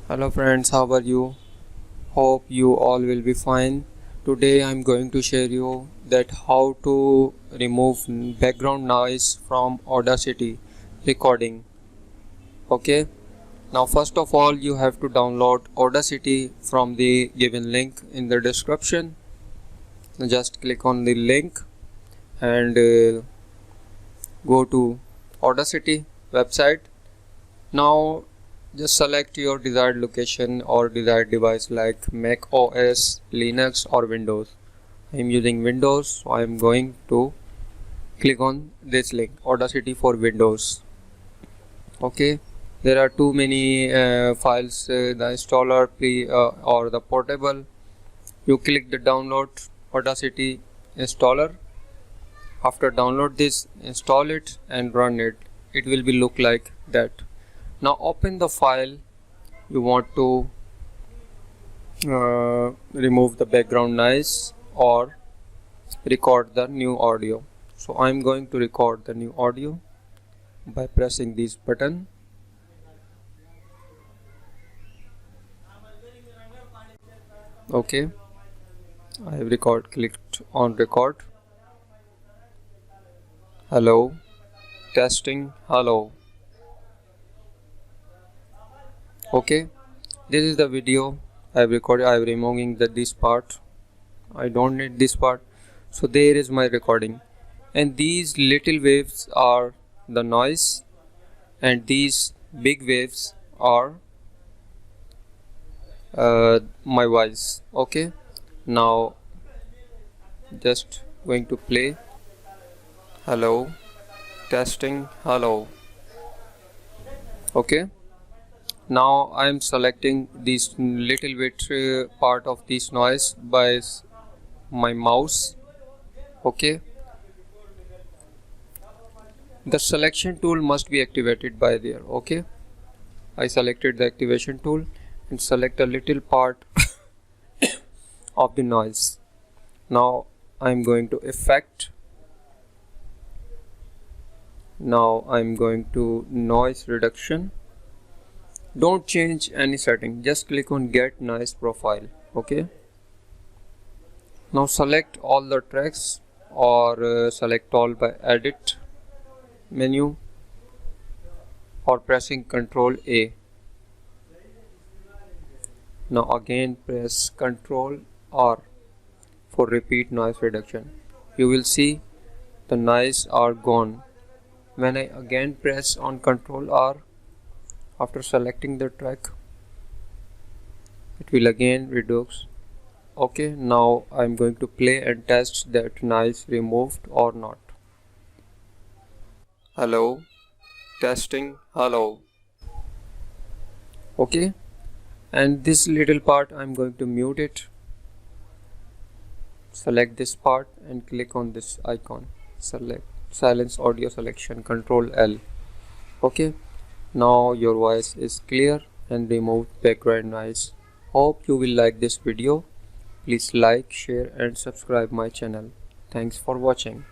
Hello friends, how are you? Hope you all will be fine. Today I'm going to share you that how to remove background noise from Audacity recording. Okay, now first of all you have to download Audacity from the given link in the description. Just click on the link and go to Audacity website. Now just select your desired location or desired device like Mac OS, Linux or Windows. I am using Windows, so I am going to click on this link, Audacity for Windows. Okay, there are too many files, the installer or the portable. You click the download Audacity installer. After download this, install it and run it. It will be look like that. Now open the file you want to remove the background noise or record the new audio. So I'm going to record the new audio by pressing this button. Okay, I have clicked on record. Hello, testing, hello. Okay, this is the video I have recorded. I am removing this part. I don't need this part. So there is my recording, and these little waves are the noise and these big waves are my voice. Okay, now just going to play. Hello, testing, hello. Okay, now I am selecting this little bit part of this noise by my mouse. Okay, the selection tool must be activated by there. Okay, I selected the activation tool and select a little part of the noise. Now I am going to effect. Now I am going to noise reduction. Don't change any setting, just click on get noise profile. Okay, now select all the tracks or select all by edit menu or pressing Ctrl A. Now again press Ctrl R for repeat noise reduction. You will see the noise are gone. When I again press on Ctrl R after selecting the track, it will again reduce. Okay, now I am going to play and test that noise removed or not. Hello, testing, hello. Okay, and this little part I am going to mute it. Select this part and click on this icon. Select silence audio selection, Ctrl L. Okay, now your voice is clear and remove background noise. Hope you will like this video. Please like, share and subscribe my channel. Thanks for watching.